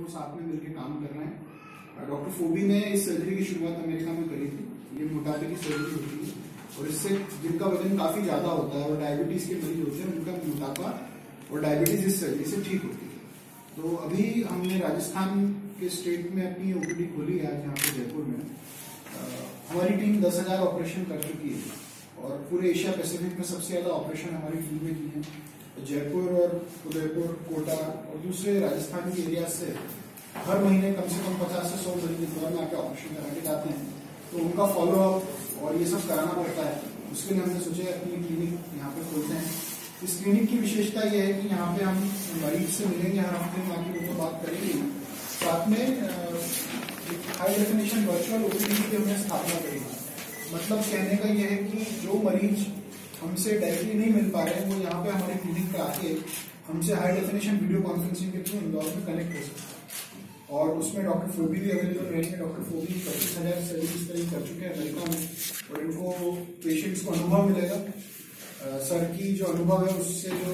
दोनों साथ में मिलकर काम कर रहे हैं। डॉक्टर फोबी ने इस सर्जरी की शुरुआत अमेरिका में करी थी। ये मोटापे की सर्जरी होती है और इससे जिनका वजन काफी ज्यादा होता है और डायबिटीज के मरीज होते हैं उनका मोटापा और डायबिटीज इस सर्जरी से ठीक होती है। तो अभी हमने राजस्थान के स्टेट में अपनी ओपीडी खोली है आज यहाँ पे जयपुर में। हमारी टीम 10,000 ऑपरेशन कर चुकी है और पूरे एशिया पैसिफिक में सबसे ज्यादा ऑपरेशन हमारी टीम ने की है। जयपुर और उदयपुर, कोटा और दूसरे राजस्थान के एरिया से हर महीने कम से कम 50 से 100 मरीज इंदौर में आकर ऑपरेशन करा के जाते हैं। तो उनका फॉलोअप और ये सब कराना पड़ता है। उसके लिए हमने सोचा अपनी क्लिनिक यहाँ पे खोलते हैं। इस क्लिनिक की विशेषता यह है कि यहाँ पे हम मरीज से मिलेंगे, हर हफ्ते में आके उनको बात करेंगे। साथ में हाई डेफिनेशन वर्चुअल ओपीडी की हमने स्थापना करी। मतलब कहने का यह है कि जो मरीज हमसे डायरेक्टली नहीं मिल पा रहे हैं वो यहाँ पे हमारे क्लिनिक पे आके हमसे हाई डेफिनेशन वीडियो कॉन्फ्रेंसिंग के थ्रू इंदौर में कनेक्ट हो सकते हैं। और उसमें डॉक्टर फोबी भी अवेलेबल रहेंगे। डॉक्टर फोबी 25,000 सर्विस कर चुके हैं अमेरिका में और इनको पेशेंट्स को अनुभव मिलेगा। सर की जो अनुभव है उससे जो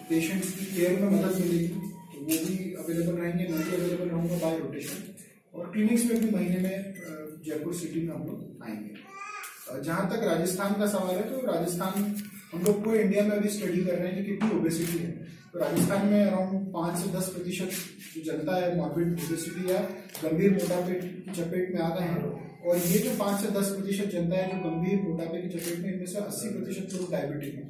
पेशेंट्स की केयर में मदद मिलेगी तो वो भी अवेलेबल रहेंगे। मैं भी अवेलेबल रहूंगा बाय रोटेशन और क्लिनिक्स में भी महीने में जयपुर सिटी में हम लोग आएंगे। जहां तक राजस्थान का सवाल है तो राजस्थान हम लोग पूरे इंडिया में अभी स्टडी कर रहे हैं कि कितनी ओबेसिटी है। तो राजस्थान में अराउंड 5 से 10% जो जनता है मॉर्बिड ओबेसिटी या गंभीर मोटापे की चपेट में आ गए हैं। और ये जो 5 से 10% जनता है जो गंभीर मोटापे की चपेट में, इनमें से 80% लोग डायबिटिक हैं।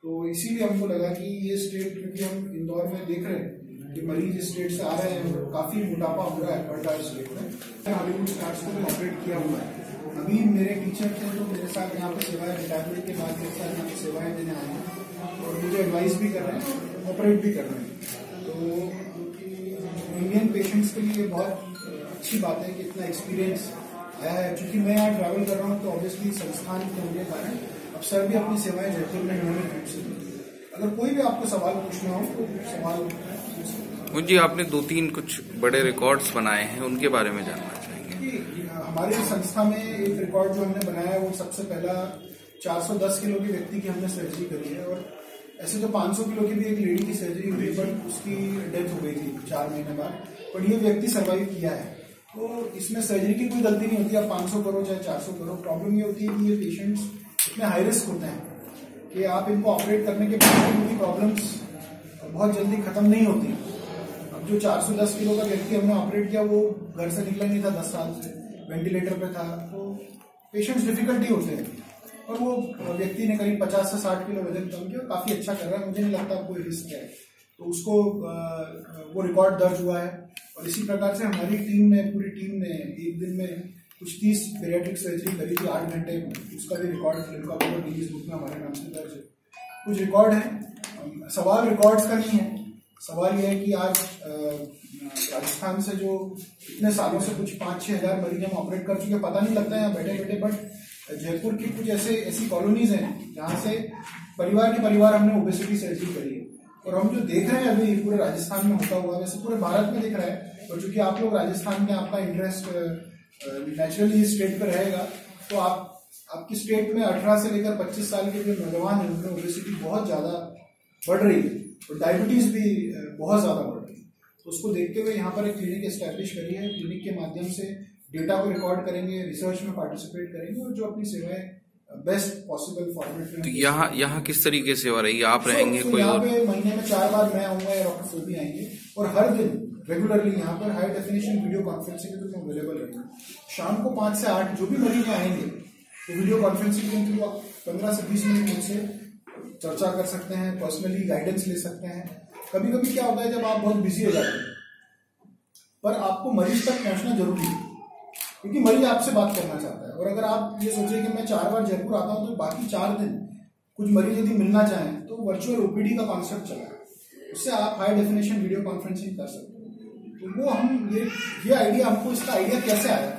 तो इसीलिए हमको लगा कि ये स्टेट, क्योंकि हम इंदौर में देख रहे हैं कि मरीज इस स्टेट से आ रहे हैं, काफी मोटापा हो रहा है बढ़ रहा है स्टेट में। हॉलीवुड स्टार्स को भी ऑपरेट किया हुआ है। अभी मेरे टीचर थे तो मेरे साथ यहाँ पे सेवाएं, रिटायरमेंट के बाद मेरे साथ यहाँ पे सेवाएं देने आए हैं और मुझे एडवाइस भी कर रहे हैं, ऑपरेट भी कर रहे हैं। तो इंडियन पेशेंट्स के लिए बहुत अच्छी बात है कि इतना एक्सपीरियंस आया है। चूंकि मैं यहाँ ट्रैवल कर रहा हूँ तो ऑब्वियसली संस्थान के होने का है। अब सर भी अपनी सेवाएं जयपुर में इन्होंने। अगर कोई भी आपको सवाल पूछना हो तो सवाल जी। आपने 2-3 कुछ बड़े रिकॉर्ड्स बनाए हैं, उनके बारे में जानना चाहेंगे। हमारी संस्था में एक रिकॉर्ड जो हमने बनाया है वो सबसे पहला 410 किलो के व्यक्ति की हमने सर्जरी करी है। और ऐसे तो 500 किलो की भी एक लेडी की सर्जरी हुई बट उसकी डेथ हो गई थी 4 महीने बाद। पर ये व्यक्ति सर्वाइव किया है। तो इसमें सर्जरी की कोई गलती नहीं होती। आप 500 करो चाहे 400 करो, प्रॉब्लम ये होती है कि ये पेशेंट्स इतने हाई रिस्क होते हैं कि आप इनको ऑपरेट करने के बाद उनकी प्रॉब्लम्स बहुत जल्दी खत्म नहीं होती। अब जो 410 किलो का व्यक्ति हमने ऑपरेट किया वो घर से निकला नहीं था, 10 साल से वेंटिलेटर पे था। तो पेशेंट्स डिफिकल्टी होते हैं और वो व्यक्ति ने करीब 50 से 60 किलो वजन कम किया, काफी अच्छा कर रहा है। मुझे नहीं लगता कोई रिस्क है। तो उसको वो रिकॉर्ड दर्ज हुआ है। और इसी प्रकार से हमारी टीम ने, पूरी टीम ने एक दिन में कुछ 30 पीरियाडिक सर्जरी करी थी 8 घंटे में। उसका भी रिकॉर्ड गिनीज बुक में हमारे नाम से दर्ज है। कुछ रिकॉर्ड है। सवाल रिकॉर्ड्स का नहीं है, सवाल यह है कि आज राजस्थान से जो इतने सालों से कुछ 5-6 हजार मरीज हम ऑपरेट कर चुके, पता नहीं लगता है यहाँ बैठे बैठे। बट जयपुर की कुछ ऐसी कॉलोनीज हैं जहाँ से परिवार के परिवार हमने ओबेसिटी सर्जरी करी है। और हम जो देख रहे हैं अभी पूरे राजस्थान में होता हुआ, वैसे पूरे भारत में दिख रहा है। और चूंकि आप लोग राजस्थान में, आपका इंटरेस्ट नेचुरली इस स्टेट पर रहेगा, तो आपकी स्टेट में 18 से लेकर 25 साल के जो नौजवान हैं उनमें ओबेसिटी बहुत ज्यादा बढ़ रही है और डायबिटीज भी बहुत ज्यादा बढ़ रही है। तो उसको देखते हुए यहाँ पर एक क्लिनिक एस्टैब्लिश करी है। क्लिनिक के माध्यम से डेटा को रिकॉर्ड करेंगे, रिसर्च में पार्टिसिपेट करेंगे और जो अपनी सेवाएं बेस्ट पॉसिबल फॉर्मेट में। तो यहाँ किस तरीके से हो रही है? आप रहेंगे कोई यहाँ पे महीने में 4 बार मैं आऊंगा या डॉक्टर फोबी आएंगे और हर दिन रेगुलरली यहाँ पर हाई डेफिनेशन वीडियो कॉन्फ्रेंसिंग के थ्रू अवेलेबल रहेंगे। शाम को 5 से 8 जो भी मरीज आएंगे तो वीडियो कॉन्फ्रेंसिंग के थ्रू आप 15 से 20 मिनट मुझसे चर्चा कर सकते हैं, पर्सनली गाइडेंस ले सकते हैं। कभी कभी क्या होता है जब आप बहुत बिजी हो जाते हैं पर आपको मरीज तक पहुंचना जरूरी है क्योंकि मरीज आपसे बात करना चाहता है। और अगर आप ये सोचिए कि मैं 4 बार जयपुर आता हूं तो बाकी 4 दिन कुछ मरीज यदि मिलना चाहें तो वर्चुअल ओपीडी का कॉन्सेप्ट चला है। उससे आप हाई डेफिनेशन वीडियो कॉन्फ्रेंसिंग कर सकते हैं। तो वो हम ये आइडिया, हमको इसका आइडिया कैसे आया?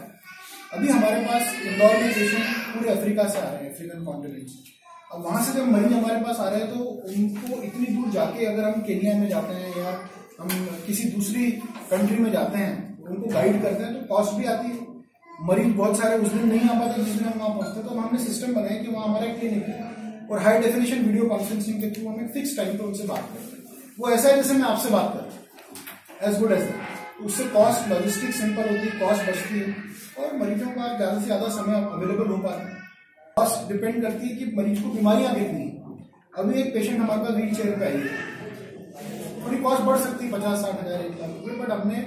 अभी हमारे पास इंदौर में पेशेंट पूरे अफ्रीका से आ रहे हैं, अफ्रीकन कॉन्टिनेंट से। अब वहां से जब मरीज हमारे पास आ रहे हैं तो उनको इतनी दूर जाके, अगर हम केनिया में जाते हैं या हम किसी दूसरी कंट्री में जाते हैं, उनको गाइड करते हैं तो कॉस्ट भी आती है। मरीज बहुत सारे उस दिन नहीं आ पाते जिस दिन हम वहां पहुंचते हैं। तो हमने सिस्टम बनाया कि वहां हमारा क्लिनिक है और हाई डेफिनेशन वीडियो कॉन्फ्रेंसिंग के थ्रू हम एक फिक्स टाइम पे उनसे बात करते हैं। वो ऐसा है जैसे मैं आपसे बात कर रहा हूँ, एज गुड एज दैट। तो उससे कॉस्ट लॉजिस्टिक सिंपल होती है, कॉस्ट बचती है और मरीजों का ज्यादा से ज्यादा समय अवेलेबल हो पाता है। कॉस्ट डिपेंड करती है कि मरीज को बीमारियां कितनी है। अभी एक पेशेंट हमारे पास व्हील चेयर पे आई है, थोड़ी कॉस्ट बढ़ सकती है 50-60 हज़ार 1 लाख रुपए, बट हमने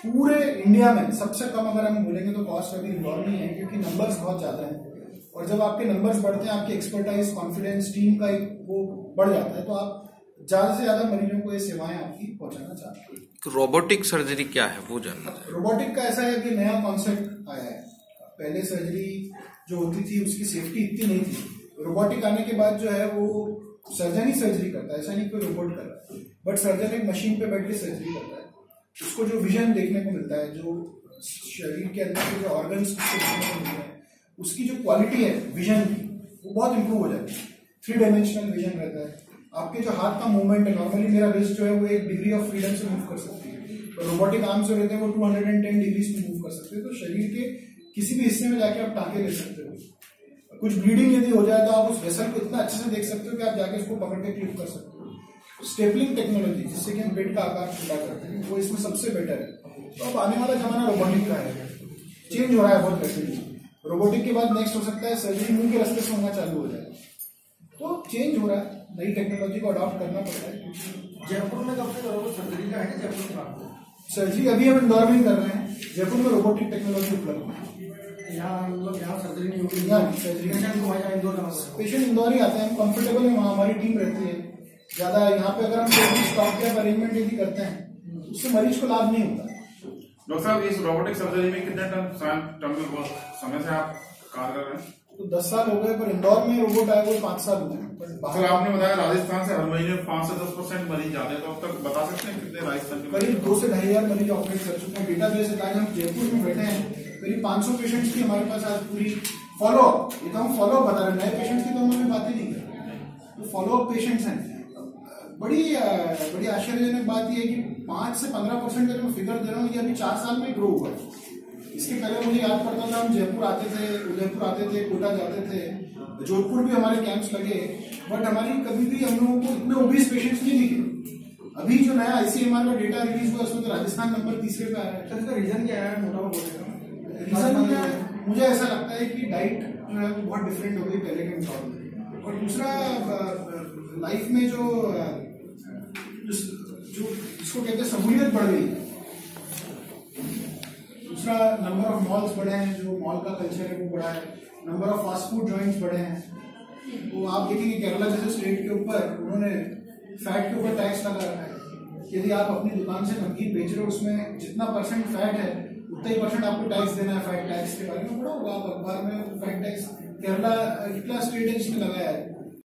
पूरे इंडिया में सबसे कम अगर हम बोलेंगे तो कॉस्ट अभी इंदौर में है, क्योंकि नंबर्स बहुत ज्यादा हैं और जब आपके नंबर्स बढ़ते हैं आपकी एक्सपर्टाइज कॉन्फिडेंस टीम का वो बढ़ जाता है, तो आप ज्यादा से ज्यादा मरीजों को ये सेवाएं आपकी पहुंचाना चाहते हैं। रोबोटिक सर्जरी क्या है वो जानना। रोबोटिक का ऐसा है कि नया कॉन्सेप्ट आया है। पहले सर्जरी जो होती थी उसकी सेफ्टी इतनी नहीं थी। रोबोटिक आने के बाद जो है वो सर्जन ही सर्जरी करता है, ऐसा नहीं कोई रोबोट कर रहा है, बट सर्जन एक मशीन पे बैठ के सर्जरी करता है। उसको जो विजन देखने को मिलता है, जो शरीर के अंदर के जो ऑर्गन्स देखने को मिलते हैं, उसकी जो क्वालिटी है विजन की वो बहुत इंप्रूव हो जाती है। 3 डायमेंशनल विजन रहता है। आपके जो हाथ का मूवमेंट है, नॉर्मली मेरा रिस्ट जो है वो 1 डिग्री ऑफ फ्रीडम से मूव कर सकती है, तो रोबोटिक आर्म्स जो रहते हैं वो 210 डिग्री में मूव कर सकते हैं। तो शरीर के किसी भी हिस्से में जाके आप टांके ले सकते हो। कुछ ब्लीडिंग यदि हो जाए तो आप उस वेसल को इतना अच्छे से देख सकते हो कि आप जाके उसको पकड़ के क्लिप कर सकते हो। स्टेपलिंग टेक्नोलॉजी जिससे कि हम बेड का आकार छोटा करते हैं वो इसमें सबसे बेटर है। तो अब आने वाला जमाना रोबोटिक का है, चेंज हो रहा है बहुत रैपिडली। रोबोटिक के बाद नेक्स्ट हो सकता है सर्जरी मुंह के रास्ते से होना चालू हो जाए, तो चेंज हो रहा है, नई टेक्नोलॉजी को अडॉप्ट करना पड़ता है। जयपुर में कब से रोबोट सर्जरी का है? जयपुर में सर्जरी अभी हम इंदौर में ही कर रहे हैं। जयपुर में रोबोटिक टेक्नोलॉजी उपलब्ध है। यहाँ सर्जरी नहीं होगी, यहाँ सर्जरी पेशेंट इंदौर ही आते हैं, हम कंफर्टेबल है, वहाँ हमारी टीम रहती है ज्यादा। यहाँ पे अगर हम स्टॉप के अरेंजमेंट यदि करते हैं उससे मरीज को लाभ नहीं होता। डॉक्टर साहब, इस रोबोटिक सर्जरी में कितने समय से आप कार्य कर रहे हैं? तो 10 साल हो गए, पर इंदौर में रोबोट आए वो 5 साल हुए। सर, आपने बताया राजस्थान से हर महीने 5 से 10% मरीज जाते हैं, तो अब तक बता सकते हैं कितने राजस्थान के? करीब 2 से 2.5 हजार मरीज ऑपरेट कर चुके हैं। डेटा बेस है, आज हम जयपुर में बैठे हैं, करीब 500 पेशेंट्स की हमारे पास आज पूरी फॉलो अप, ये तो हम फॉलो अप बता रहे हैं, नए पेशेंट्स की तो हम बात ही नहीं कर रहे, तो फॉलो अप पेशेंट्स हैं। बड़ी आश्चर्यजनक बात यह है कि 5 से 15% का जो मैं फिगर दे रहा हूँ ये अभी 4 साल में ग्रो हुआ है। इसके पहले मुझे याद पड़ता था, हम जयपुर आते थे, उदयपुर आते थे, कोटा जाते थे, जोधपुर भी हमारे कैंप्स लगे, बट हमारी कभी भी हम लोगों को इतने ओबीस पेशेंट्स नहीं दिखे। अभी जो नया आईसीएमआर का डेटा रिलीज हुआ उसमें तो राजस्थान नंबर 3 पे आया है। सर, इसका रीजन क्या है? मोटा बोलेगा रीजन मुझे ऐसा लगता है कि डाइट जो है वो बहुत डिफरेंट हो गई पहले के मुकाबले, और दूसरा लाइफ में जो जिसको कहते हैं सहूलियत बढ़ गई। दूसरा नंबर ऑफ मॉल्स बढ़े हैं, जो मॉल का कल्चर है वो बढ़ा है, number of fast food joints बढ़े हैं। तो आप देखेंगे केरला जैसे स्टेट के ऊपर उन्होंने फैट के ऊपर टैक्स लगा रखा है। यदि आप अपनी दुकान से नमकीन बेच रहे हो उसमें जितना % फैट है उतना ही % आपको टैक्स देना है। फैट टैक्स के बारे में पढ़ा होगा आप अखबार में। फैट टैक्स केरला इतना स्टेट है जिसने लगाया है।